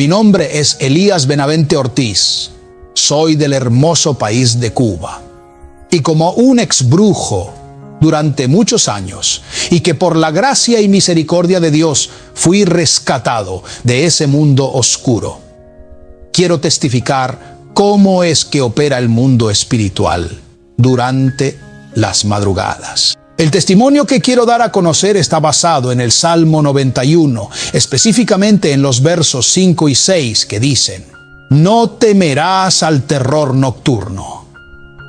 Mi nombre es Elías Benavente Ortiz. Soy del hermoso país de Cuba. Y como un exbrujo durante muchos años, y que por la gracia y misericordia de Dios fui rescatado de ese mundo oscuro, quiero testificar cómo es que opera el mundo espiritual durante las madrugadas. El testimonio que quiero dar a conocer está basado en el Salmo 91, específicamente en los versos 5 y 6 que dicen: No temerás al terror nocturno,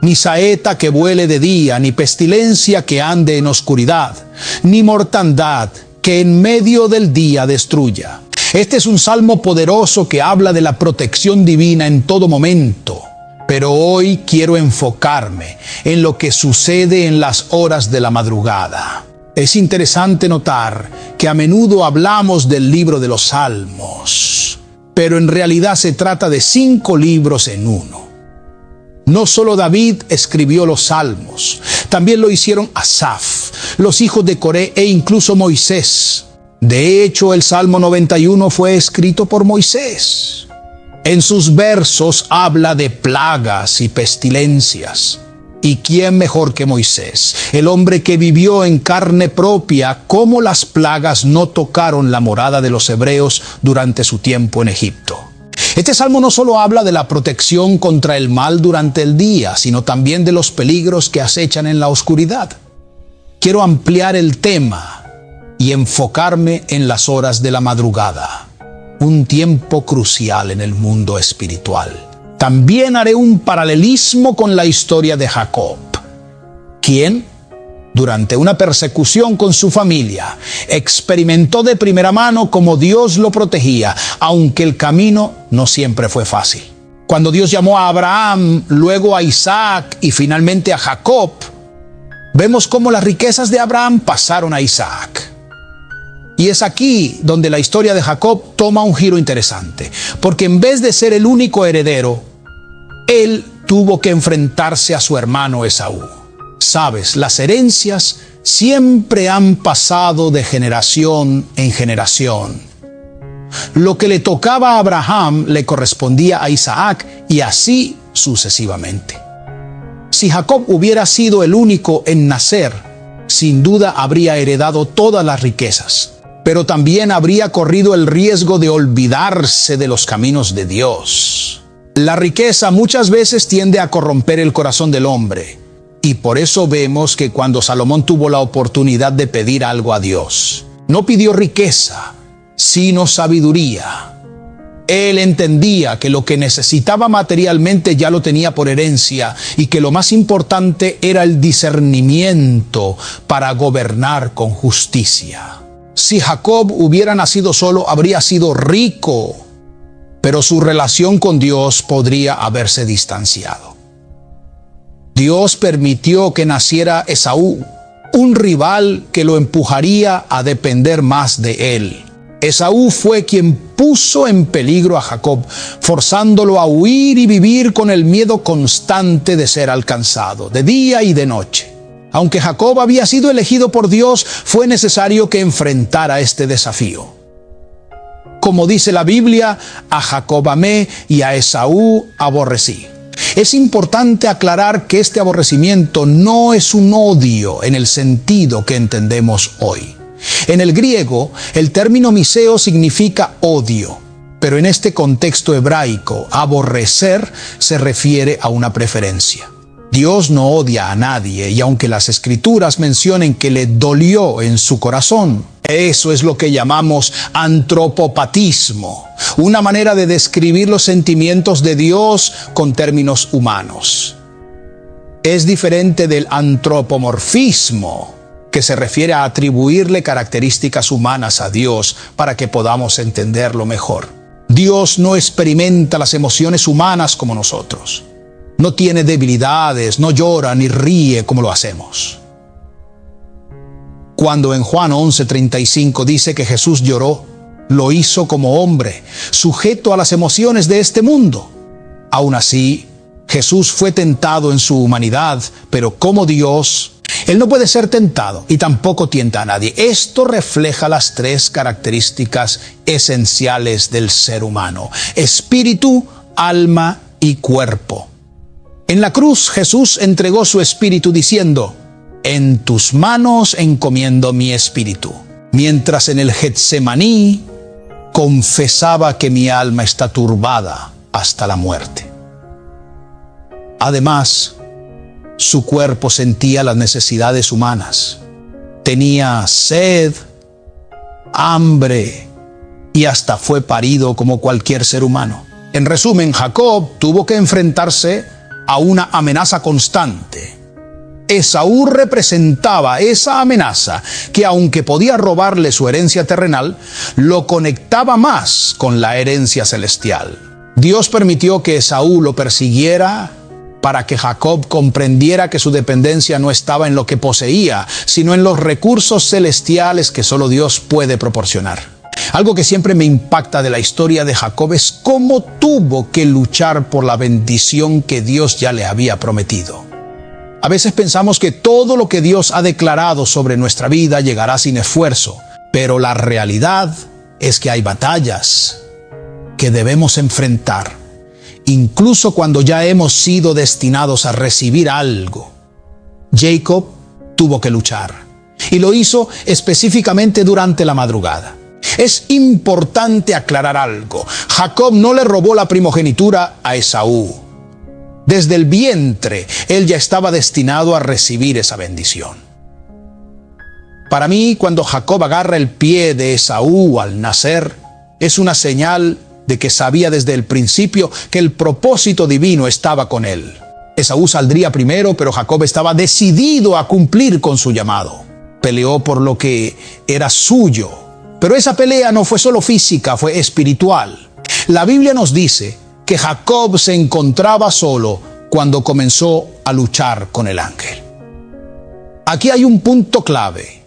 ni saeta que vuele de día, ni pestilencia que ande en oscuridad, ni mortandad que en medio del día destruya. Este es un salmo poderoso que habla de la protección divina en todo momento. Pero hoy quiero enfocarme en lo que sucede en las horas de la madrugada. Es interesante notar que a menudo hablamos del libro de los Salmos, pero en realidad se trata de 5 libros en uno. No solo David escribió los Salmos, también lo hicieron Asaf, los hijos de Coré e incluso Moisés. De hecho, el Salmo 91 fue escrito por Moisés. En sus versos habla de plagas y pestilencias. ¿Y quién mejor que Moisés, el hombre que vivió en carne propia cómo las plagas no tocaron la morada de los hebreos durante su tiempo en Egipto? Este salmo no solo habla de la protección contra el mal durante el día, sino también de los peligros que acechan en la oscuridad. Quiero ampliar el tema y enfocarme en las horas de la madrugada, un tiempo crucial en el mundo espiritual. También haré un paralelismo con la historia de Jacob, quien, durante una persecución con su familia, experimentó de primera mano cómo Dios lo protegía, aunque el camino no siempre fue fácil. Cuando Dios llamó a Abraham, luego a Isaac y finalmente a Jacob, vemos cómo las riquezas de Abraham pasaron a Isaac. Y es aquí donde la historia de Jacob toma un giro interesante, porque en vez de ser el único heredero, él tuvo que enfrentarse a su hermano Esaú. Sabes, las herencias siempre han pasado de generación en generación. Lo que le tocaba a Abraham le correspondía a Isaac y así sucesivamente. Si Jacob hubiera sido el único en nacer, sin duda habría heredado todas las riquezas, pero también habría corrido el riesgo de olvidarse de los caminos de Dios. La riqueza muchas veces tiende a corromper el corazón del hombre, y por eso vemos que cuando Salomón tuvo la oportunidad de pedir algo a Dios, no pidió riqueza, sino sabiduría. Él entendía que lo que necesitaba materialmente ya lo tenía por herencia y que lo más importante era el discernimiento para gobernar con justicia. Si Jacob hubiera nacido solo, habría sido rico, pero su relación con Dios podría haberse distanciado. Dios permitió que naciera Esaú, un rival que lo empujaría a depender más de él. Esaú fue quien puso en peligro a Jacob, forzándolo a huir y vivir con el miedo constante de ser alcanzado, de día y de noche. Aunque Jacob había sido elegido por Dios, fue necesario que enfrentara este desafío. Como dice la Biblia, a Jacob amé y a Esaú aborrecí. Es importante aclarar que este aborrecimiento no es un odio en el sentido que entendemos hoy. En el griego, el término miseo significa odio, pero en este contexto hebraico, aborrecer se refiere a una preferencia. Dios no odia a nadie, y aunque las Escrituras mencionen que le dolió en su corazón, eso es lo que llamamos antropopatismo, una manera de describir los sentimientos de Dios con términos humanos. Es diferente del antropomorfismo, que se refiere a atribuirle características humanas a Dios para que podamos entenderlo mejor. Dios no experimenta las emociones humanas como nosotros. No tiene debilidades, no llora ni ríe como lo hacemos. Cuando en Juan 11:35 dice que Jesús lloró, lo hizo como hombre, sujeto a las emociones de este mundo. Aún así, Jesús fue tentado en su humanidad, pero como Dios, Él no puede ser tentado y tampoco tienta a nadie. Esto refleja las tres características esenciales del ser humano: espíritu, alma y cuerpo. En la cruz Jesús entregó su espíritu diciendo: en tus manos encomiendo mi espíritu. Mientras en el Getsemaní confesaba que mi alma está turbada hasta la muerte. Además, su cuerpo sentía las necesidades humanas. Tenía sed, hambre y hasta fue parido como cualquier ser humano. En resumen, Jacob tuvo que enfrentarse a una amenaza constante. Esaú representaba esa amenaza que, aunque podía robarle su herencia terrenal, lo conectaba más con la herencia celestial. Dios permitió que Esaú lo persiguiera para que Jacob comprendiera que su dependencia no estaba en lo que poseía, sino en los recursos celestiales que solo Dios puede proporcionar. Algo que siempre me impacta de la historia de Jacob es cómo tuvo que luchar por la bendición que Dios ya le había prometido. A veces pensamos que todo lo que Dios ha declarado sobre nuestra vida llegará sin esfuerzo, pero la realidad es que hay batallas que debemos enfrentar, incluso cuando ya hemos sido destinados a recibir algo. Jacob tuvo que luchar, y lo hizo específicamente durante la madrugada. Es importante aclarar algo: Jacob no le robó la primogenitura a Esaú. Desde el vientre, él ya estaba destinado a recibir esa bendición. Para mí, cuando Jacob agarra el pie de Esaú al nacer, es una señal de que sabía desde el principio que el propósito divino estaba con él. Esaú saldría primero, pero Jacob estaba decidido a cumplir con su llamado. Peleó por lo que era suyo, pero esa pelea no fue solo física, fue espiritual. La Biblia nos dice que Jacob se encontraba solo cuando comenzó a luchar con el ángel. Aquí hay un punto clave.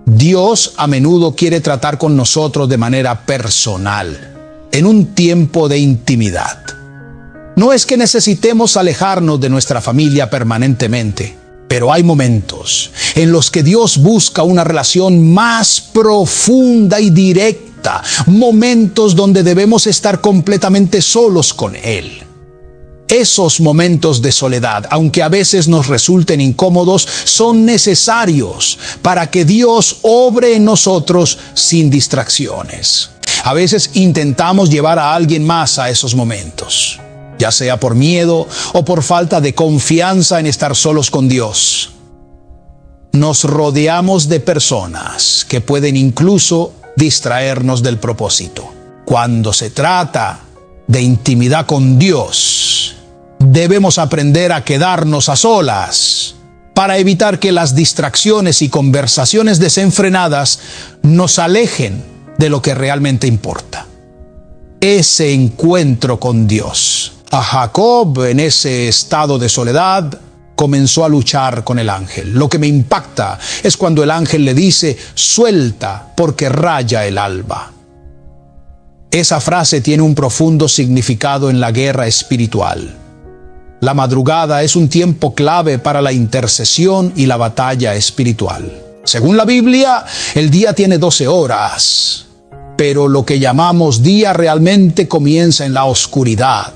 Dios a menudo quiere tratar con nosotros de manera personal, en un tiempo de intimidad. No es que necesitemos alejarnos de nuestra familia permanentemente, pero hay momentos en los que Dios busca una relación más profunda y directa. Momentos donde debemos estar completamente solos con Él. Esos momentos de soledad, aunque a veces nos resulten incómodos, son necesarios para que Dios obre en nosotros sin distracciones. A veces intentamos llevar a alguien más a esos momentos, ya sea por miedo o por falta de confianza en estar solos con Dios. Nos rodeamos de personas que pueden incluso distraernos del propósito. Cuando se trata de intimidad con Dios, debemos aprender a quedarnos a solas para evitar que las distracciones y conversaciones desenfrenadas nos alejen de lo que realmente importa: ese encuentro con Dios. A Jacob, en ese estado de soledad, comenzó a luchar con el ángel. Lo que me impacta es cuando el ángel le dice: suelta, porque raya el alba. Esa frase tiene un profundo significado en la guerra espiritual. La madrugada es un tiempo clave para la intercesión y la batalla espiritual. Según la Biblia, el día tiene 12 horas, pero lo que llamamos día realmente comienza en la oscuridad.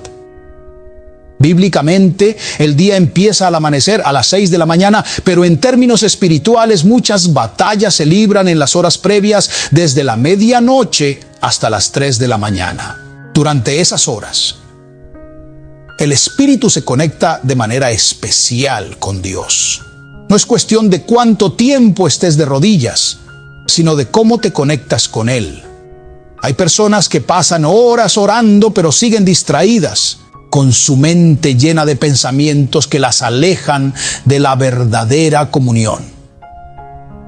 Bíblicamente, el día empieza al amanecer a las 6 de la mañana, pero en términos espirituales muchas batallas se libran en las horas previas, desde la medianoche hasta las 3 de la mañana. Durante esas horas, el espíritu se conecta de manera especial con Dios. No es cuestión de cuánto tiempo estés de rodillas, sino de cómo te conectas con Él. Hay personas que pasan horas orando, pero siguen distraídas, con su mente llena de pensamientos que las alejan de la verdadera comunión.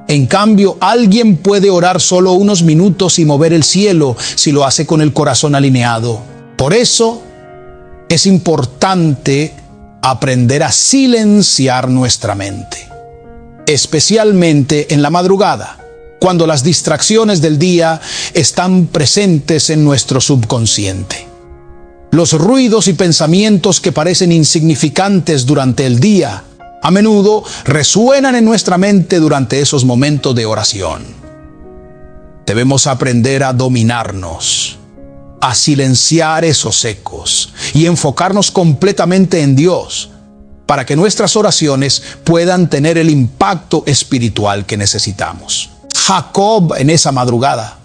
En cambio, alguien puede orar solo unos minutos y mover el cielo si lo hace con el corazón alineado. Por eso, es importante aprender a silenciar nuestra mente, especialmente en la madrugada, cuando las distracciones del día están presentes en nuestro subconsciente. Los ruidos y pensamientos que parecen insignificantes durante el día a menudo resuenan en nuestra mente durante esos momentos de oración. Debemos aprender a dominarnos, a silenciar esos ecos y enfocarnos completamente en Dios para que nuestras oraciones puedan tener el impacto espiritual que necesitamos. Jacob en esa madrugada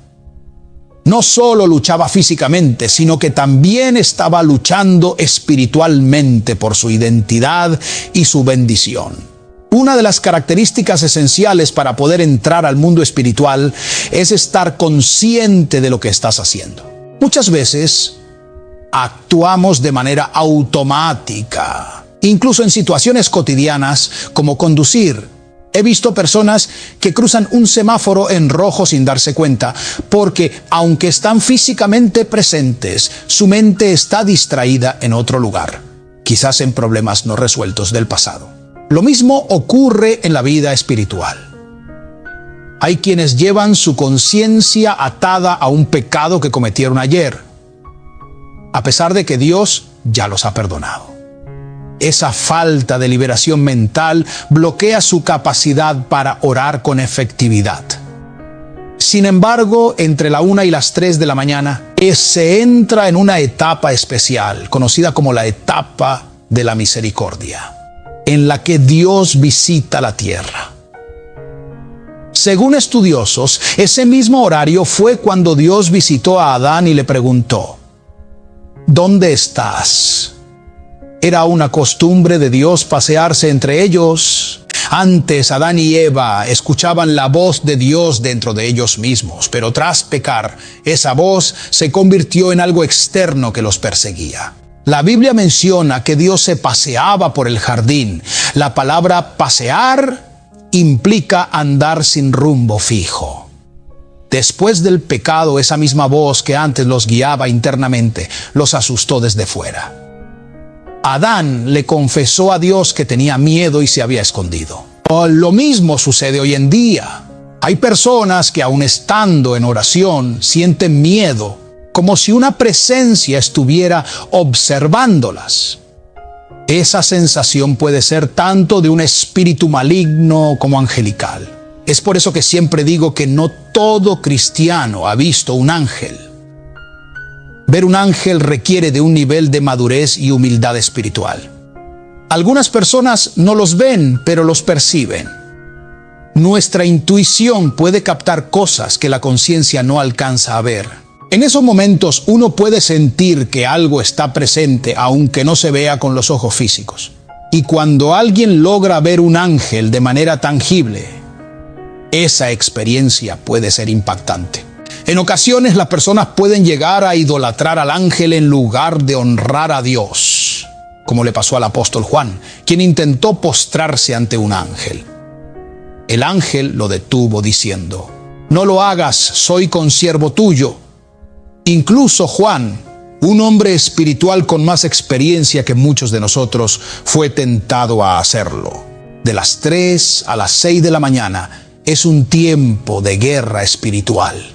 no solo luchaba físicamente, sino que también estaba luchando espiritualmente por su identidad y su bendición. Una de las características esenciales para poder entrar al mundo espiritual es estar consciente de lo que estás haciendo. Muchas veces actuamos de manera automática, incluso en situaciones cotidianas como conducir. He visto personas que cruzan un semáforo en rojo sin darse cuenta, porque aunque están físicamente presentes, su mente está distraída en otro lugar, quizás en problemas no resueltos del pasado. Lo mismo ocurre en la vida espiritual. Hay quienes llevan su conciencia atada a un pecado que cometieron ayer, a pesar de que Dios ya los ha perdonado. Esa falta de liberación mental bloquea su capacidad para orar con efectividad. Sin embargo, entre la 1 y las 3 de la mañana, se entra en una etapa especial, conocida como la etapa de la misericordia, en la que Dios visita la tierra. Según estudiosos, ese mismo horario fue cuando Dios visitó a Adán y le preguntó: ¿dónde estás? Era una costumbre de Dios pasearse entre ellos. Antes Adán y Eva escuchaban la voz de Dios dentro de ellos mismos, pero tras pecar, esa voz se convirtió en algo externo que los perseguía. La Biblia menciona que Dios se paseaba por el jardín. La palabra pasear implica andar sin rumbo fijo. Después del pecado, esa misma voz que antes los guiaba internamente, los asustó desde fuera. Adán le confesó a Dios que tenía miedo y se había escondido. Lo mismo sucede hoy en día. Hay personas que aun estando en oración sienten miedo, como si una presencia estuviera observándolas. Esa sensación puede ser tanto de un espíritu maligno como angelical. Es por eso que siempre digo que no todo cristiano ha visto un ángel. Ver un ángel requiere de un nivel de madurez y humildad espiritual. Algunas personas no los ven, pero los perciben. Nuestra intuición puede captar cosas que la conciencia no alcanza a ver. En esos momentos uno puede sentir que algo está presente, aunque no se vea con los ojos físicos. Y cuando alguien logra ver un ángel de manera tangible, esa experiencia puede ser impactante. En ocasiones las personas pueden llegar a idolatrar al ángel en lugar de honrar a Dios, como le pasó al apóstol Juan, quien intentó postrarse ante un ángel. El ángel lo detuvo diciendo: no lo hagas, soy consiervo tuyo. Incluso Juan, un hombre espiritual con más experiencia que muchos de nosotros, fue tentado a hacerlo. De las 3 a las 6 de la mañana es un tiempo de guerra espiritual.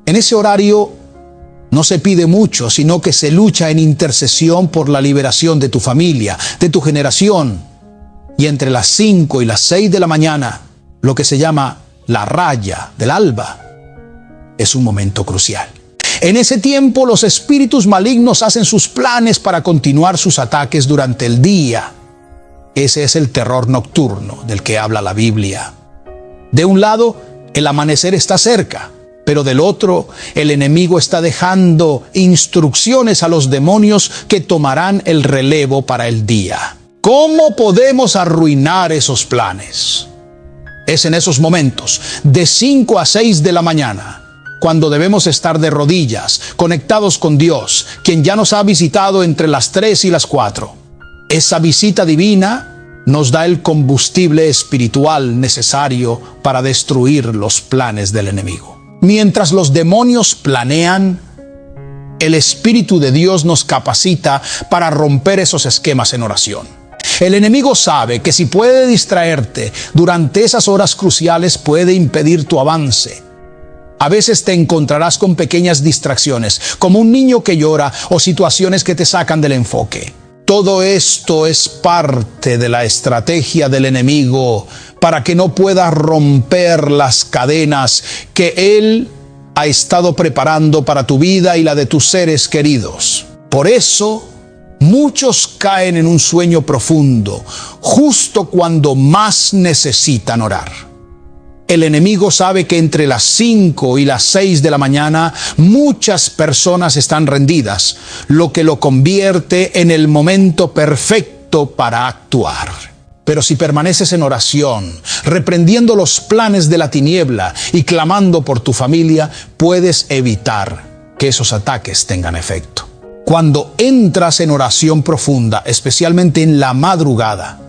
En ese horario no se pide mucho, sino que se lucha en intercesión por la liberación de tu familia, de tu generación. Y entre las 5 y las 6 de la mañana, lo que se llama la raya del alba, es un momento crucial. En ese tiempo los espíritus malignos hacen sus planes para continuar sus ataques durante el día. Ese es el terror nocturno del que habla la Biblia. De un lado, el amanecer está cerca, pero del otro, el enemigo está dejando instrucciones a los demonios que tomarán el relevo para el día. ¿Cómo podemos arruinar esos planes? Es en esos momentos, de 5 a 6 de la mañana, cuando debemos estar de rodillas, conectados con Dios, quien ya nos ha visitado entre las 3 y las 4. Esa visita divina nos da el combustible espiritual necesario para destruir los planes del enemigo. Mientras los demonios planean, el Espíritu de Dios nos capacita para romper esos esquemas en oración. El enemigo sabe que si puede distraerte durante esas horas cruciales, puede impedir tu avance. A veces te encontrarás con pequeñas distracciones, como un niño que llora o situaciones que te sacan del enfoque. Todo esto es parte de la estrategia del enemigo para que no puedas romper las cadenas que él ha estado preparando para tu vida y la de tus seres queridos. Por eso, muchos caen en un sueño profundo, justo cuando más necesitan orar. El enemigo sabe que entre las 5 y las 6 de la mañana muchas personas están rendidas, lo que lo convierte en el momento perfecto para actuar. Pero si permaneces en oración, reprendiendo los planes de la tiniebla y clamando por tu familia, puedes evitar que esos ataques tengan efecto. Cuando entras en oración profunda, especialmente en la madrugada,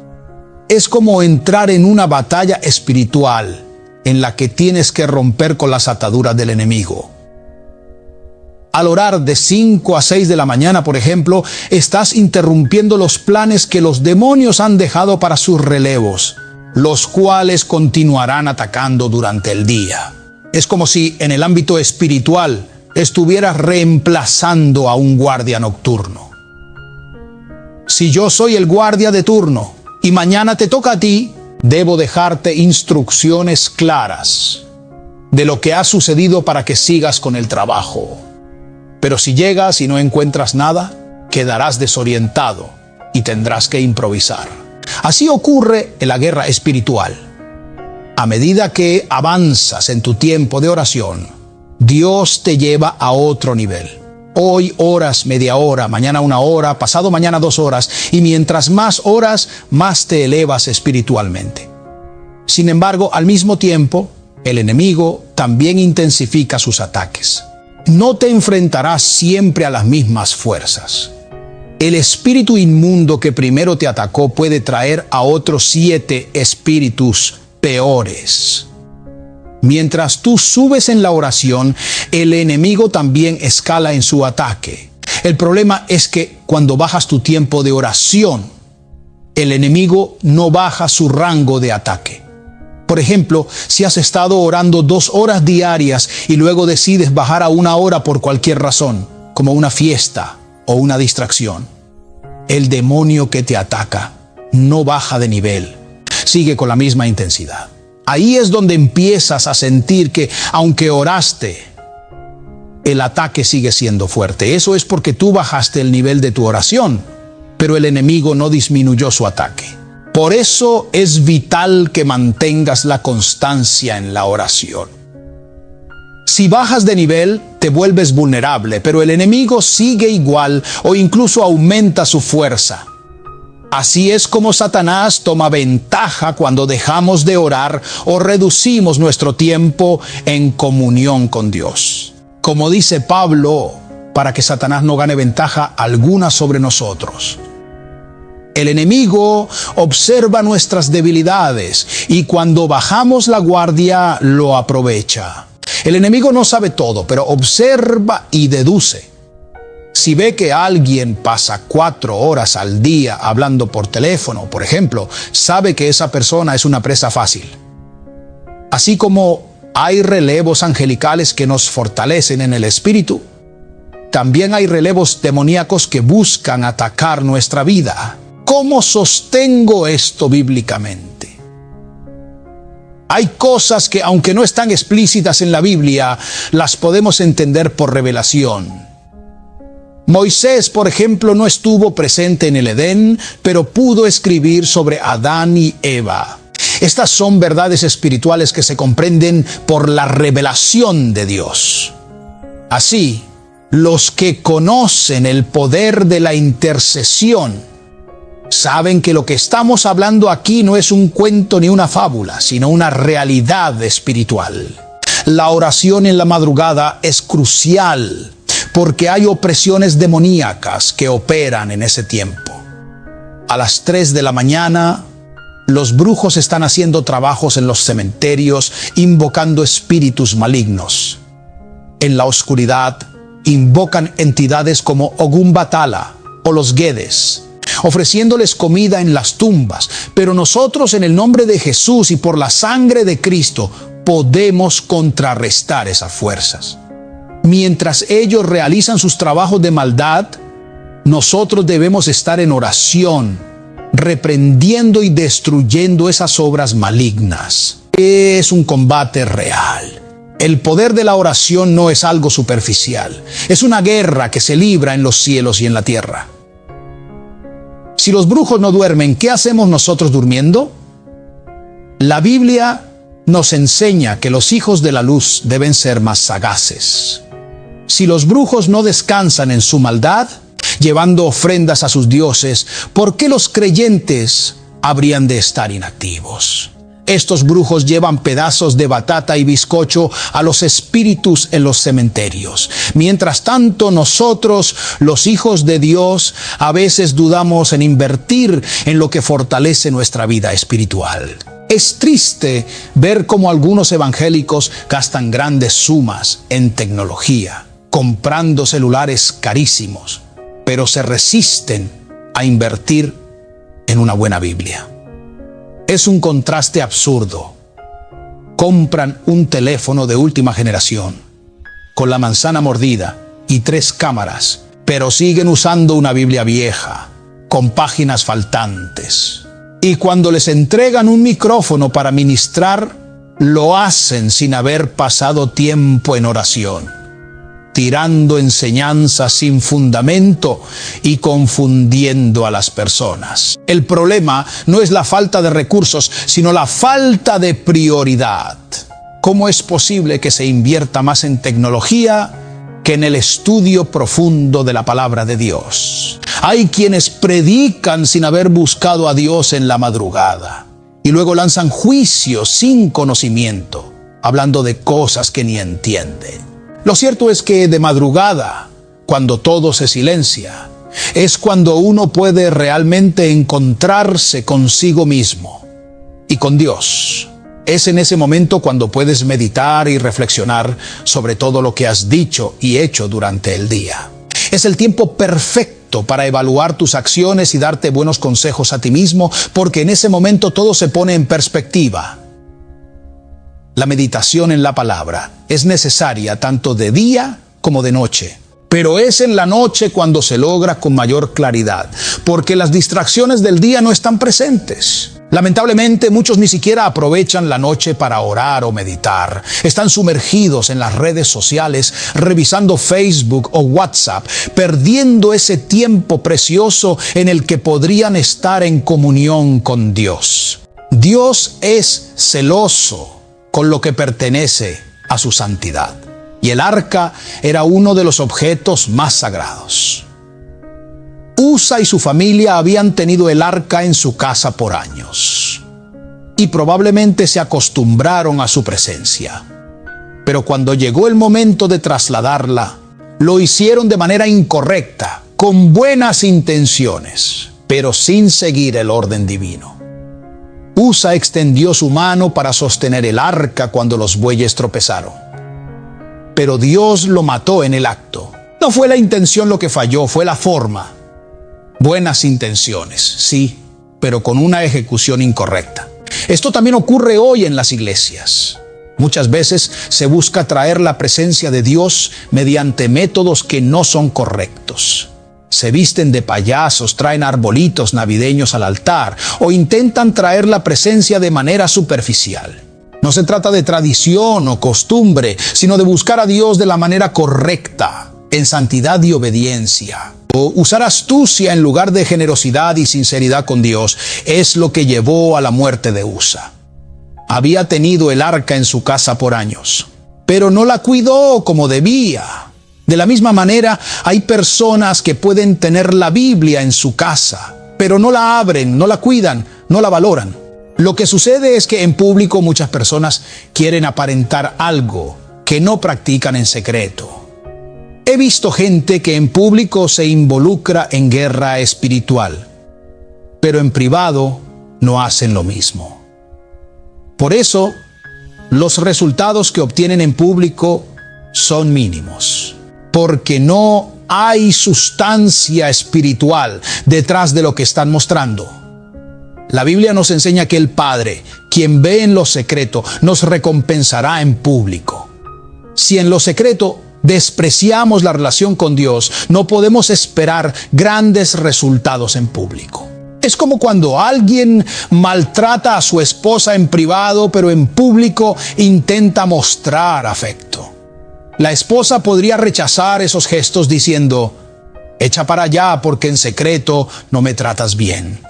es como entrar en una batalla espiritual en la que tienes que romper con las ataduras del enemigo. Al orar de 5 a 6 de la mañana, por ejemplo, estás interrumpiendo los planes que los demonios han dejado para sus relevos, los cuales continuarán atacando durante el día. Es como si en el ámbito espiritual estuvieras reemplazando a un guardia nocturno. Si yo soy el guardia de turno y mañana te toca a ti, debo dejarte instrucciones claras de lo que ha sucedido para que sigas con el trabajo. Pero si llegas y no encuentras nada, quedarás desorientado y tendrás que improvisar. Así ocurre en la guerra espiritual. A medida que avanzas en tu tiempo de oración, Dios te lleva a otro nivel. Hoy oras media hora, mañana 1 hora, pasado mañana 2 horas, y mientras más oras, más te elevas espiritualmente. Sin embargo, al mismo tiempo, el enemigo también intensifica sus ataques. No te enfrentarás siempre a las mismas fuerzas. El espíritu inmundo que primero te atacó puede traer a otros 7 espíritus peores. Mientras tú subes en la oración, el enemigo también escala en su ataque. El problema es que cuando bajas tu tiempo de oración, el enemigo no baja su rango de ataque. Por ejemplo, si has estado orando 2 horas diarias y luego decides bajar a 1 hora por cualquier razón, como una fiesta o una distracción, el demonio que te ataca no baja de nivel, sigue con la misma intensidad. Ahí es donde empiezas a sentir que, aunque oraste, el ataque sigue siendo fuerte. Eso es porque tú bajaste el nivel de tu oración, pero el enemigo no disminuyó su ataque. Por eso es vital que mantengas la constancia en la oración. Si bajas de nivel, te vuelves vulnerable, pero el enemigo sigue igual o incluso aumenta su fuerza. Así es como Satanás toma ventaja cuando dejamos de orar o reducimos nuestro tiempo en comunión con Dios. Como dice Pablo, para que Satanás no gane ventaja alguna sobre nosotros. El enemigo observa nuestras debilidades y cuando bajamos la guardia lo aprovecha. El enemigo no sabe todo, pero observa y deduce. Si ve que alguien pasa 4 horas al día hablando por teléfono, por ejemplo, sabe que esa persona es una presa fácil. Así como hay relevos angelicales que nos fortalecen en el espíritu, también hay relevos demoníacos que buscan atacar nuestra vida. ¿Cómo sostengo esto bíblicamente? Hay cosas que, aunque no están explícitas en la Biblia, las podemos entender por revelación. Moisés, por ejemplo, no estuvo presente en el Edén, pero pudo escribir sobre Adán y Eva. Estas son verdades espirituales que se comprenden por la revelación de Dios. Así, los que conocen el poder de la intercesión saben que lo que estamos hablando aquí no es un cuento ni una fábula, sino una realidad espiritual. La oración en la madrugada es crucial porque hay opresiones demoníacas que operan en ese tiempo. A las 3 de la mañana, los brujos están haciendo trabajos en los cementerios, invocando espíritus malignos. En la oscuridad, invocan entidades como Ogún Batala o los Guedes, ofreciéndoles comida en las tumbas. Pero nosotros, en el nombre de Jesús y por la sangre de Cristo, podemos contrarrestar esas fuerzas. Mientras ellos realizan sus trabajos de maldad, Nosotros debemos estar en oración, reprendiendo y destruyendo esas obras malignas. Es un combate real. El poder de la oración no es algo superficial. Es una guerra que se libra en los cielos y en la tierra. Si los brujos no duermen, ¿qué hacemos nosotros durmiendo? La Biblia nos enseña que los hijos de la luz deben ser más sagaces. Si los brujos no descansan en su maldad, llevando ofrendas a sus dioses, ¿por qué los creyentes habrían de estar inactivos? Estos brujos llevan pedazos de batata y bizcocho a los espíritus en los cementerios. Mientras tanto, nosotros, los hijos de Dios, a veces dudamos en invertir en lo que fortalece nuestra vida espiritual. Es triste ver cómo algunos evangélicos gastan grandes sumas en tecnología, comprando celulares carísimos, pero se resisten a invertir en una buena Biblia. Es un contraste absurdo. Compran un teléfono de última generación, con la manzana mordida y 3 cámaras, pero siguen usando una Biblia vieja, con páginas faltantes. Y cuando les entregan un micrófono para ministrar, lo hacen sin haber pasado tiempo en oración, tirando enseñanzas sin fundamento y confundiendo a las personas. El problema no es la falta de recursos, sino la falta de prioridad. ¿Cómo es posible que se invierta más en tecnología que en el estudio profundo de la palabra de Dios? Hay quienes predican sin haber buscado a Dios en la madrugada y luego lanzan juicios sin conocimiento, hablando de cosas que ni entienden. Lo cierto es que de madrugada, cuando todo se silencia, es cuando uno puede realmente encontrarse consigo mismo y con Dios. Es en ese momento cuando puedes meditar y reflexionar sobre todo lo que has dicho y hecho durante el día. Es el tiempo perfecto para evaluar tus acciones y darte buenos consejos a ti mismo, porque en ese momento todo se pone en perspectiva. La meditación en la palabra es necesaria tanto de día como de noche, pero es en la noche cuando se logra con mayor claridad, porque las distracciones del día no están presentes. Lamentablemente, muchos ni siquiera aprovechan la noche para orar o meditar. Están sumergidos en las redes sociales, revisando Facebook o WhatsApp, perdiendo ese tiempo precioso en el que podrían estar en comunión con Dios. Dios es celoso con lo que pertenece a su santidad, y el arca era uno de los objetos más sagrados. Usa y su familia habían tenido el arca en su casa por años, y probablemente se acostumbraron a su presencia. Pero cuando llegó el momento de trasladarla, lo hicieron de manera incorrecta, con buenas intenciones, pero sin seguir el orden divino. Usa extendió su mano para sostener el arca cuando los bueyes tropezaron, pero Dios lo mató en el acto. No fue la intención lo que falló, fue la forma. Buenas intenciones, sí, pero con una ejecución incorrecta. Esto también ocurre hoy en las iglesias. Muchas veces se busca traer la presencia de Dios mediante métodos que no son correctos. Se visten de payasos, traen arbolitos navideños al altar o intentan traer la presencia de manera superficial. No se trata de tradición o costumbre, sino de buscar a Dios de la manera correcta, en santidad y obediencia. O usar astucia en lugar de generosidad y sinceridad con Dios es lo que llevó a la muerte de Usa. Había tenido el arca en su casa por años, pero no la cuidó como debía. De la misma manera, hay personas que pueden tener la Biblia en su casa, pero no la abren, no la cuidan, no la valoran. Lo que sucede es que en público muchas personas quieren aparentar algo que no practican en secreto. He visto gente que en público se involucra en guerra espiritual, pero en privado no hacen lo mismo. Por eso, los resultados que obtienen en público son mínimos, porque no hay sustancia espiritual detrás de lo que están mostrando. La Biblia nos enseña que el Padre, quien ve en lo secreto, nos recompensará en público. Si en lo secreto despreciamos la relación con Dios, no podemos esperar grandes resultados en público. Es como cuando alguien maltrata a su esposa en privado, pero en público intenta mostrar afecto. La esposa podría rechazar esos gestos diciendo: echa para allá porque en secreto no me tratas bien.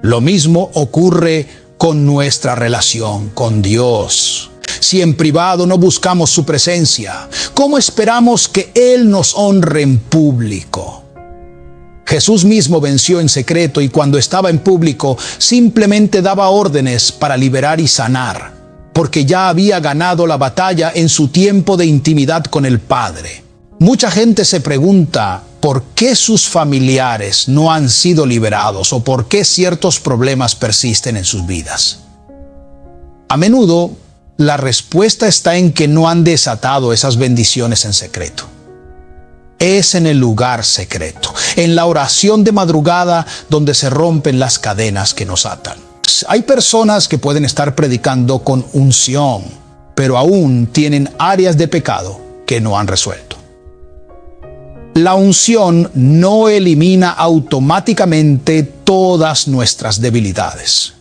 Lo mismo ocurre con nuestra relación con Dios. Si en privado no buscamos su presencia, ¿cómo esperamos que Él nos honre en público? Jesús mismo venció en secreto y cuando estaba en público simplemente daba órdenes para liberar y sanar, porque ya había ganado la batalla en su tiempo de intimidad con el Padre. Mucha gente se pregunta por qué sus familiares no han sido liberados o por qué ciertos problemas persisten en sus vidas. A menudo, la respuesta está en que no han desatado esas bendiciones en secreto. Es en el lugar secreto, en la oración de madrugada, donde se rompen las cadenas que nos atan. Hay personas que pueden estar predicando con unción, pero aún tienen áreas de pecado que no han resuelto. La unción no elimina automáticamente todas nuestras debilidades.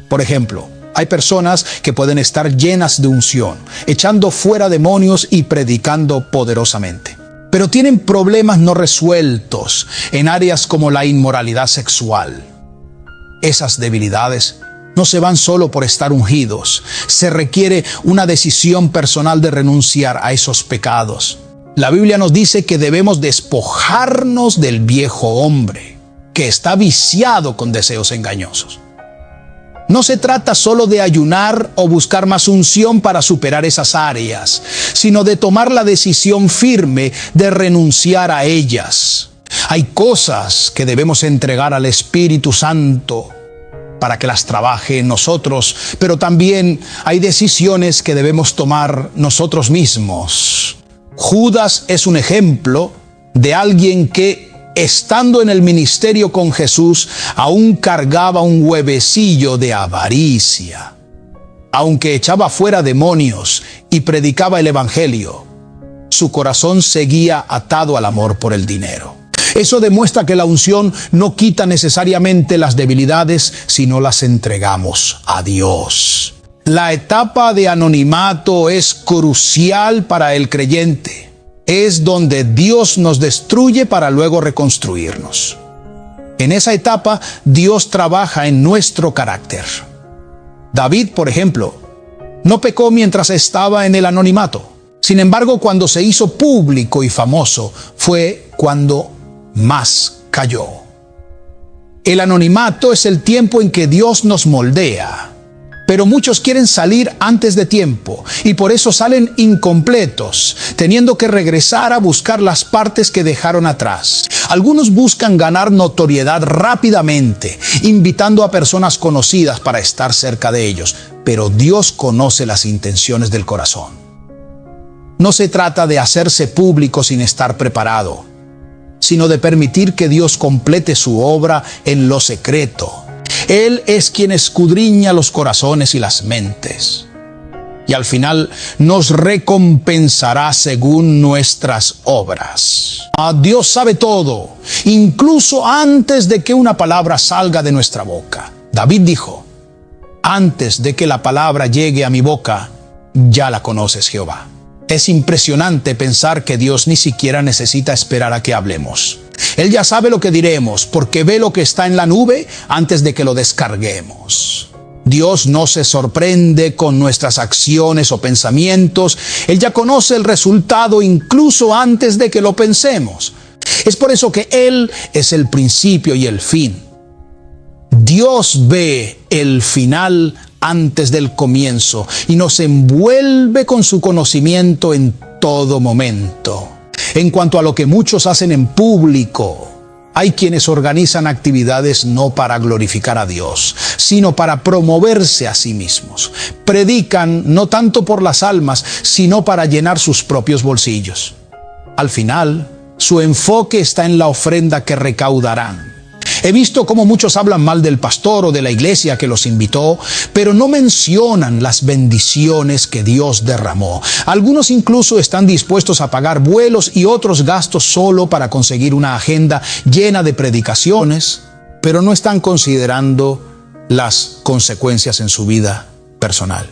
Por ejemplo, hay personas que pueden estar llenas de unción, echando fuera demonios y predicando poderosamente, pero tienen problemas no resueltos en áreas como la inmoralidad sexual. Esas debilidades no se van solo por estar ungidos. Se requiere una decisión personal de renunciar a esos pecados. La Biblia nos dice que debemos despojarnos del viejo hombre, que está viciado con deseos engañosos. No se trata solo de ayunar o buscar más unción para superar esas áreas, sino de tomar la decisión firme de renunciar a ellas. Hay cosas que debemos entregar al Espíritu Santo para que las trabaje en nosotros, pero también hay decisiones que debemos tomar nosotros mismos. Judas es un ejemplo de alguien que, estando en el ministerio con Jesús, aún cargaba un huevecillo de avaricia. Aunque echaba fuera demonios y predicaba el Evangelio, su corazón seguía atado al amor por el dinero. Eso demuestra que la unción no quita necesariamente las debilidades, sino las entregamos a Dios. La etapa de anonimato es crucial para el creyente. Es donde Dios nos destruye para luego reconstruirnos. En esa etapa, Dios trabaja en nuestro carácter. David, por ejemplo, no pecó mientras estaba en el anonimato. Sin embargo, cuando se hizo público y famoso, fue cuando más cayó. El anonimato es el tiempo en que Dios nos moldea. Pero muchos quieren salir antes de tiempo y por eso salen incompletos, teniendo que regresar a buscar las partes que dejaron atrás. Algunos buscan ganar notoriedad rápidamente, invitando a personas conocidas para estar cerca de ellos, pero Dios conoce las intenciones del corazón. No se trata de hacerse público sin estar preparado, sino de permitir que Dios complete su obra en lo secreto. Él es quien escudriña los corazones y las mentes. Y al final nos recompensará según nuestras obras. Dios sabe todo, incluso antes de que una palabra salga de nuestra boca. David dijo: antes de que la palabra llegue a mi boca, ya la conoces, Jehová. Es impresionante pensar que Dios ni siquiera necesita esperar a que hablemos. Él ya sabe lo que diremos, porque ve lo que está en la nube antes de que lo descarguemos. Dios no se sorprende con nuestras acciones o pensamientos. Él ya conoce el resultado incluso antes de que lo pensemos. Es por eso que Él es el principio y el fin. Dios ve el final antes del comienzo y nos envuelve con su conocimiento en todo momento. En cuanto a lo que muchos hacen en público, hay quienes organizan actividades no para glorificar a Dios, sino para promoverse a sí mismos. Predican no tanto por las almas, sino para llenar sus propios bolsillos. Al final, su enfoque está en la ofrenda que recaudarán. He visto cómo muchos hablan mal del pastor o de la iglesia que los invitó, pero no mencionan las bendiciones que Dios derramó. Algunos incluso están dispuestos a pagar vuelos y otros gastos solo para conseguir una agenda llena de predicaciones, pero no están considerando las consecuencias en su vida personal.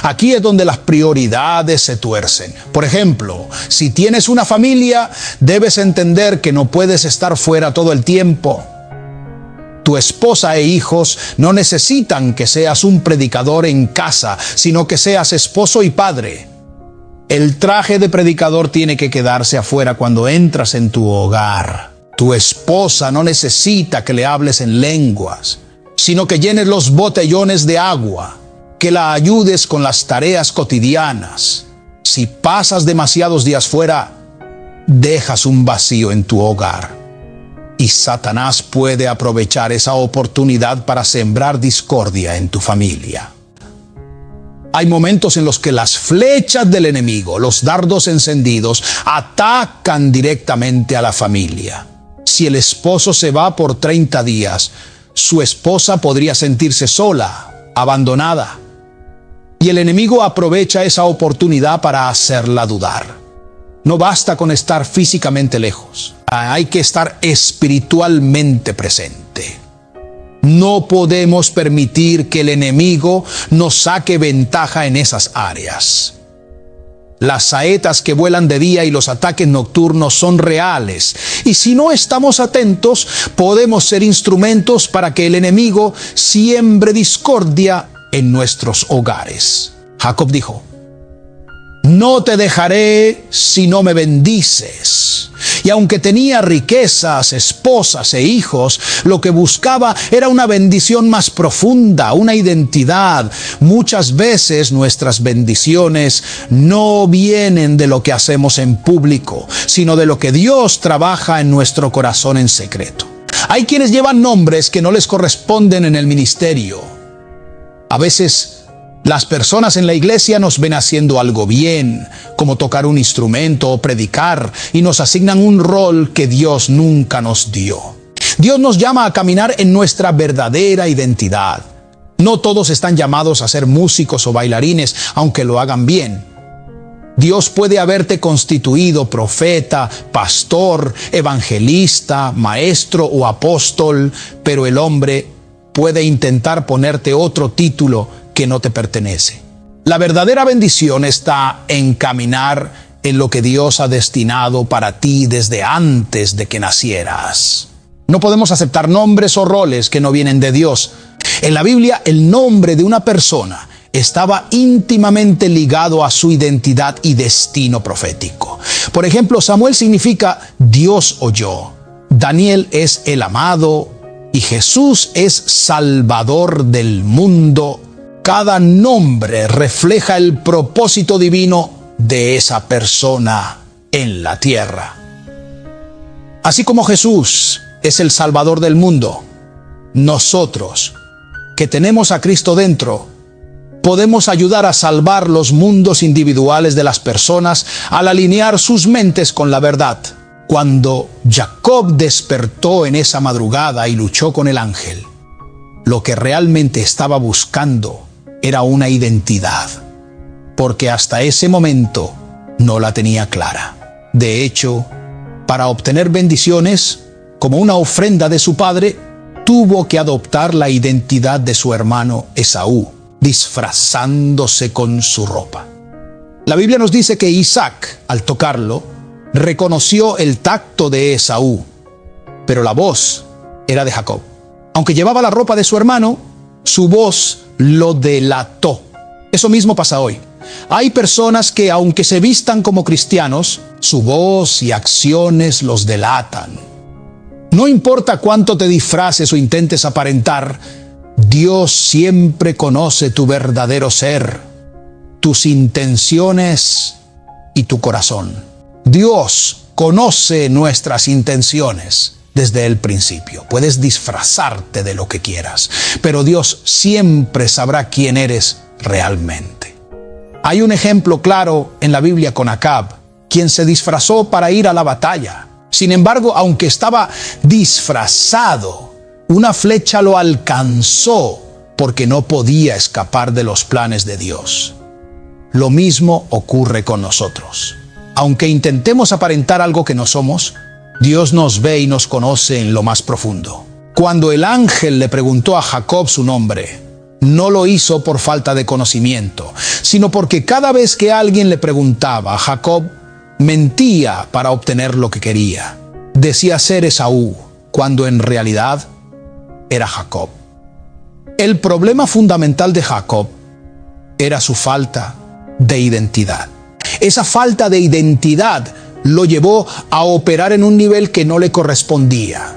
Aquí es donde las prioridades se tuercen. Por ejemplo, si tienes una familia, debes entender que no puedes estar fuera todo el tiempo. Tu esposa e hijos no necesitan que seas un predicador en casa, sino que seas esposo y padre. El traje de predicador tiene que quedarse afuera cuando entras en tu hogar. Tu esposa no necesita que le hables en lenguas, sino que llenes los botellones de agua, que la ayudes con las tareas cotidianas. Si pasas demasiados días fuera, dejas un vacío en tu hogar. Y Satanás puede aprovechar esa oportunidad para sembrar discordia en tu familia. Hay momentos en los que las flechas del enemigo, los dardos encendidos, atacan directamente a la familia. Si el esposo se va por 30 días, su esposa podría sentirse sola, abandonada. Y el enemigo aprovecha esa oportunidad para hacerla dudar. No basta con estar físicamente lejos. Hay que estar espiritualmente presente. No podemos permitir que el enemigo nos saque ventaja en esas áreas. Las saetas que vuelan de día y los ataques nocturnos son reales. Y si no estamos atentos, podemos ser instrumentos para que el enemigo siembre discordia en nuestros hogares. Jacob dijo: no te dejaré si no me bendices. Y aunque tenía riquezas, esposas e hijos, lo que buscaba era una bendición más profunda, una identidad. Muchas veces nuestras bendiciones no vienen de lo que hacemos en público, sino de lo que Dios trabaja en nuestro corazón en secreto. Hay quienes llevan nombres que no les corresponden en el ministerio. A veces las personas en la iglesia nos ven haciendo algo bien, como tocar un instrumento o predicar, y nos asignan un rol que Dios nunca nos dio. Dios nos llama a caminar en nuestra verdadera identidad. No todos están llamados a ser músicos o bailarines, aunque lo hagan bien. Dios puede haberte constituido profeta, pastor, evangelista, maestro o apóstol, pero el hombre puede intentar ponerte otro título que no te pertenece. La verdadera bendición está en caminar en lo que Dios ha destinado para ti desde antes de que nacieras. No podemos aceptar nombres o roles que no vienen de Dios. En la Biblia, el nombre de una persona estaba íntimamente ligado a su identidad y destino profético. Por ejemplo, Samuel significa Dios oyó, Daniel es el amado y Jesús es Salvador del mundo. Cada nombre refleja el propósito divino de esa persona en la tierra. Así como Jesús es el Salvador del mundo, nosotros, que tenemos a Cristo dentro, podemos ayudar a salvar los mundos individuales de las personas al alinear sus mentes con la verdad. Cuando Jacob despertó en esa madrugada y luchó con el ángel, lo que realmente estaba buscando era una identidad, porque hasta ese momento no la tenía clara. De hecho, para obtener bendiciones, como una ofrenda de su padre, tuvo que adoptar la identidad de su hermano Esaú, disfrazándose con su ropa. La Biblia nos dice que Isaac, al tocarlo, reconoció el tacto de Esaú, pero la voz era de Jacob. Aunque llevaba la ropa de su hermano, su voz lo delató. Eso mismo pasa hoy. Hay personas que, aunque se vistan como cristianos, su voz y acciones los delatan. No importa cuánto te disfraces o intentes aparentar, Dios siempre conoce tu verdadero ser, tus intenciones y tu corazón. Dios conoce nuestras intenciones desde el principio. Puedes disfrazarte de lo que quieras, pero Dios siempre sabrá quién eres realmente. Hay un ejemplo claro en la Biblia con Acab, quien se disfrazó para ir a la batalla. Sin embargo, aunque estaba disfrazado, Una flecha lo alcanzó porque no podía escapar de los planes de Dios. Lo mismo ocurre con nosotros. Aunque intentemos aparentar algo que no somos, Dios nos ve y nos conoce en lo más profundo. Cuando el ángel le preguntó a Jacob su nombre, no lo hizo por falta de conocimiento, sino porque cada vez que alguien le preguntaba, Jacob mentía para obtener lo que quería. Decía ser Esaú, cuando en realidad era Jacob. El problema fundamental de Jacob era su falta de identidad. Esa falta de identidad lo llevó a operar en un nivel que no le correspondía.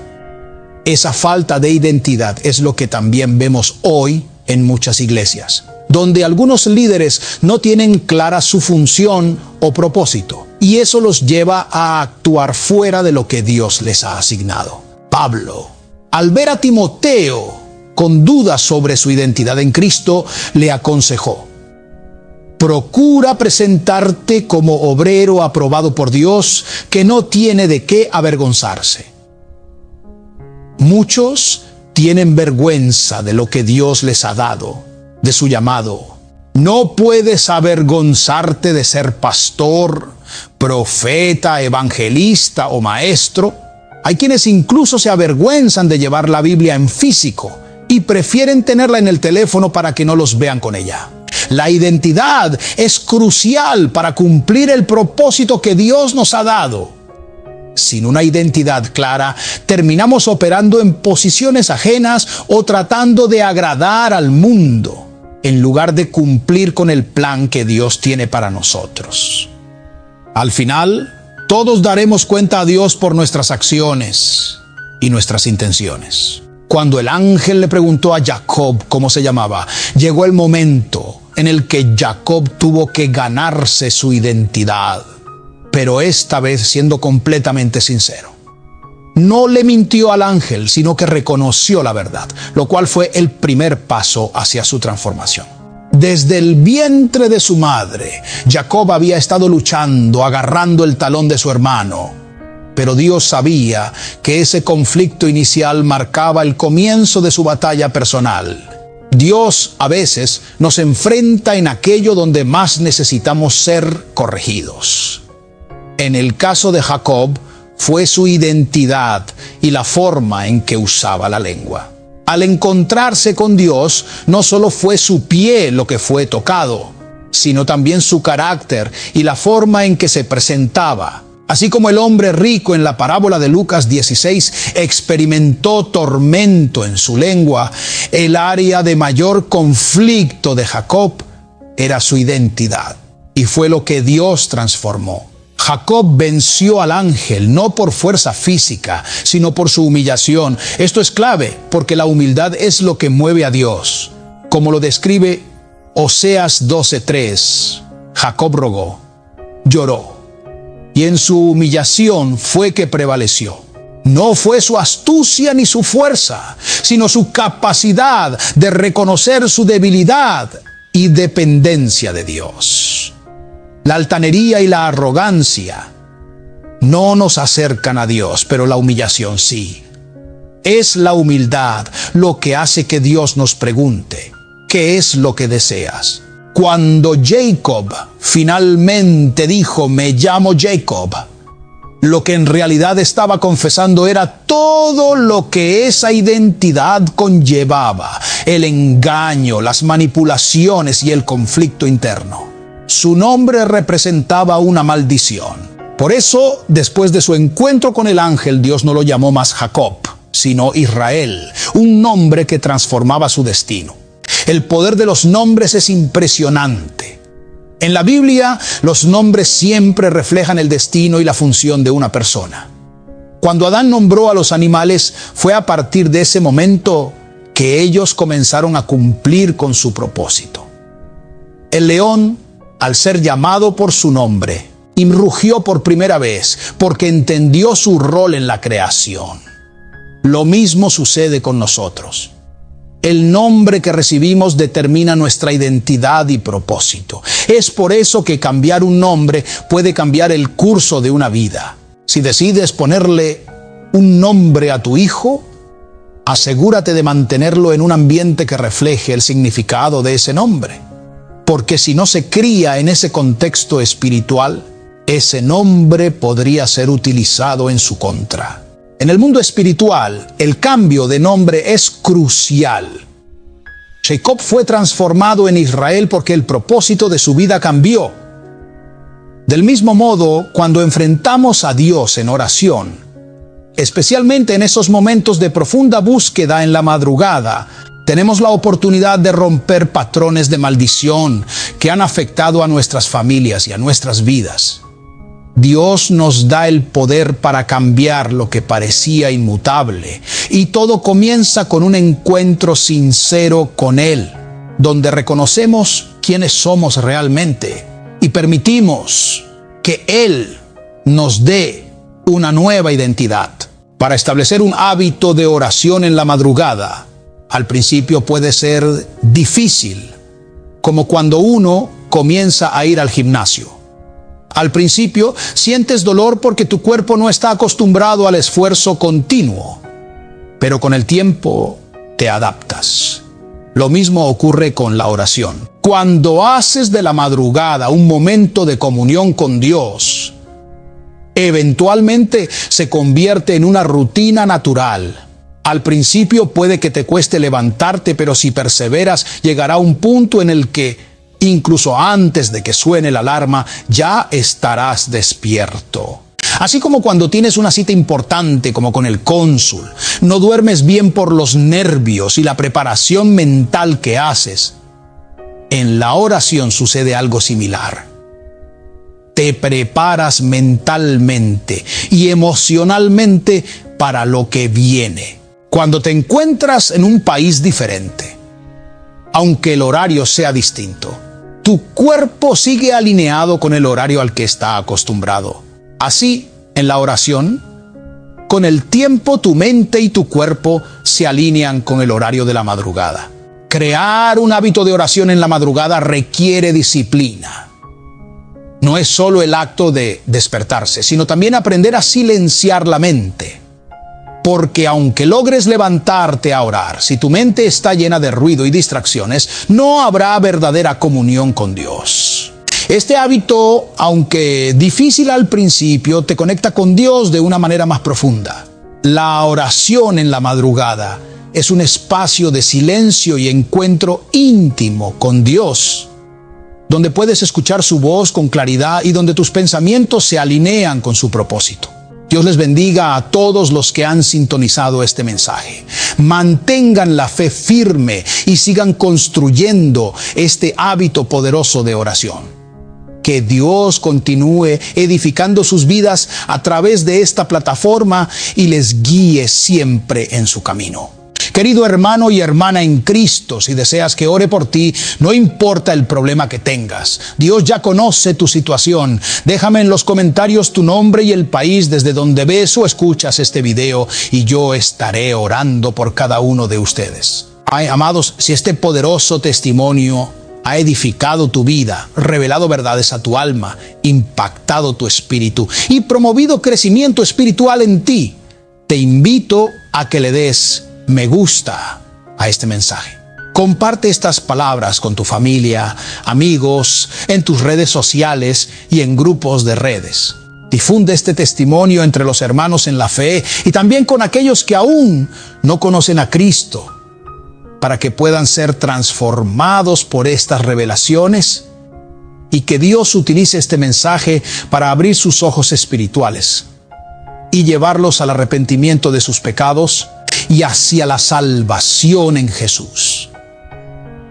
Esa falta de identidad es lo que también vemos hoy en muchas iglesias, donde algunos líderes no tienen clara su función o propósito, y eso los lleva a actuar fuera de lo que Dios les ha asignado. Pablo, al ver a Timoteo con dudas sobre su identidad en Cristo, le aconsejó: procura presentarte como obrero aprobado por Dios, que no tiene de qué avergonzarse. Muchos tienen vergüenza de lo que Dios les ha dado, de su llamado. No puedes avergonzarte de ser pastor, profeta, evangelista o maestro. Hay quienes incluso se avergüenzan de llevar la Biblia en físico y prefieren tenerla en el teléfono para que no los vean con ella. La identidad es crucial para cumplir el propósito que Dios nos ha dado. Sin una identidad clara, terminamos operando en posiciones ajenas o tratando de agradar al mundo, en lugar de cumplir con el plan que Dios tiene para nosotros. Al final, todos daremos cuenta a Dios por nuestras acciones y nuestras intenciones. Cuando el ángel le preguntó a Jacob cómo se llamaba, llegó el momento en el que Jacob tuvo que ganarse su identidad, pero esta vez siendo completamente sincero. No le mintió al ángel, sino que reconoció la verdad, lo cual fue el primer paso hacia su transformación. Desde el vientre de su madre, Jacob había estado luchando, agarrando el talón de su hermano. Pero Dios sabía que ese conflicto inicial marcaba el comienzo de su batalla personal. Dios a veces nos enfrenta en aquello donde más necesitamos ser corregidos. En el caso de Jacob, fue su identidad y la forma en que usaba la lengua. Al encontrarse con Dios, no solo fue su pie lo que fue tocado, sino también su carácter y la forma en que se presentaba. Así como el hombre rico en la parábola de Lucas 16 experimentó tormento en su lengua, el área de mayor conflicto de Jacob era su identidad, y fue lo que Dios transformó. Jacob venció al ángel no por fuerza física, sino por su humillación. Esto es clave, porque la humildad es lo que mueve a Dios. Como lo describe Oseas 12:3, Jacob rogó, lloró, y en su humillación fue que prevaleció. No fue su astucia ni su fuerza, sino su capacidad de reconocer su debilidad y dependencia de Dios. La altanería y la arrogancia no nos acercan a Dios, pero la humillación sí. Es la humildad lo que hace que Dios nos pregunte, ¿qué es lo que deseas? Cuando Jacob finalmente dijo, me llamo Jacob, lo que en realidad estaba confesando era todo lo que esa identidad conllevaba: el engaño, las manipulaciones y el conflicto interno. Su nombre representaba una maldición. Por eso, después de su encuentro con el ángel, Dios no lo llamó más Jacob, sino Israel, un nombre que transformaba su destino. El poder de los nombres es impresionante. En la Biblia, los nombres siempre reflejan el destino y la función de una persona. Cuando Adán nombró a los animales, fue a partir de ese momento que ellos comenzaron a cumplir con su propósito. El león, al ser llamado por su nombre, rugió por primera vez porque entendió su rol en la creación. Lo mismo sucede con nosotros. El nombre que recibimos determina nuestra identidad y propósito. Es por eso que cambiar un nombre puede cambiar el curso de una vida. Si decides ponerle un nombre a tu hijo, asegúrate de mantenerlo en un ambiente que refleje el significado de ese nombre. Porque si no se cría en ese contexto espiritual, ese nombre podría ser utilizado en su contra. En el mundo espiritual, el cambio de nombre es crucial. Jacob fue transformado en Israel porque el propósito de su vida cambió. Del mismo modo, cuando enfrentamos a Dios en oración, especialmente en esos momentos de profunda búsqueda en la madrugada, tenemos la oportunidad de romper patrones de maldición que han afectado a nuestras familias y a nuestras vidas. Dios nos da el poder para cambiar lo que parecía inmutable, y todo comienza con un encuentro sincero con Él, donde reconocemos quiénes somos realmente y permitimos que Él nos dé una nueva identidad. Para establecer un hábito de oración en la madrugada, al principio puede ser difícil, como cuando uno comienza a ir al gimnasio. Al principio sientes dolor porque tu cuerpo no está acostumbrado al esfuerzo continuo, pero con el tiempo te adaptas. Lo mismo ocurre con la oración. Cuando haces de la madrugada un momento de comunión con Dios, eventualmente se convierte en una rutina natural. Al principio puede que te cueste levantarte, pero si perseveras, llegará un punto en el que incluso antes de que suene la alarma, ya estarás despierto. Así como cuando tienes una cita importante como con el cónsul, no duermes bien por los nervios y la preparación mental que haces. En la oración sucede algo similar. Te preparas mentalmente y emocionalmente para lo que viene. Cuando te encuentras en un país diferente, aunque el horario sea distinto, tu cuerpo sigue alineado con el horario al que está acostumbrado. Así, en la oración, con el tiempo tu mente y tu cuerpo se alinean con el horario de la madrugada. Crear un hábito de oración en la madrugada requiere disciplina. No es solo el acto de despertarse, sino también aprender a silenciar la mente. Porque aunque logres levantarte a orar, si tu mente está llena de ruido y distracciones, no habrá verdadera comunión con Dios. Este hábito, aunque difícil al principio, te conecta con Dios de una manera más profunda. La oración en la madrugada es un espacio de silencio y encuentro íntimo con Dios, donde puedes escuchar su voz con claridad y donde tus pensamientos se alinean con su propósito. Dios les bendiga a todos los que han sintonizado este mensaje. Mantengan la fe firme y sigan construyendo este hábito poderoso de oración. Que Dios continúe edificando sus vidas a través de esta plataforma y les guíe siempre en su camino. Querido hermano y hermana en Cristo, si deseas que ore por ti, no importa el problema que tengas. Dios ya conoce tu situación. Déjame en los comentarios tu nombre y el país desde donde ves o escuchas este video y yo estaré orando por cada uno de ustedes. Ay, amados, si este poderoso testimonio ha edificado tu vida, revelado verdades a tu alma, impactado tu espíritu y promovido crecimiento espiritual en ti, te invito a que le des me gusta a este mensaje. Comparte estas palabras con tu familia, amigos, en tus redes sociales y en grupos de redes. Difunde este testimonio entre los hermanos en la fe y también con aquellos que aún no conocen a Cristo, para que puedan ser transformados por estas revelaciones y que Dios utilice este mensaje para abrir sus ojos espirituales y llevarlos al arrepentimiento de sus pecados y hacia la salvación en Jesús.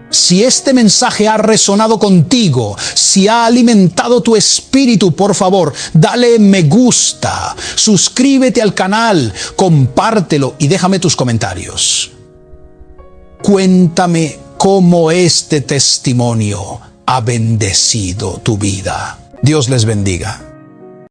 Si este mensaje ha resonado contigo, si ha alimentado tu espíritu, por favor, dale me gusta, suscríbete al canal, compártelo y déjame tus comentarios. Cuéntame cómo este testimonio ha bendecido tu vida. Dios les bendiga.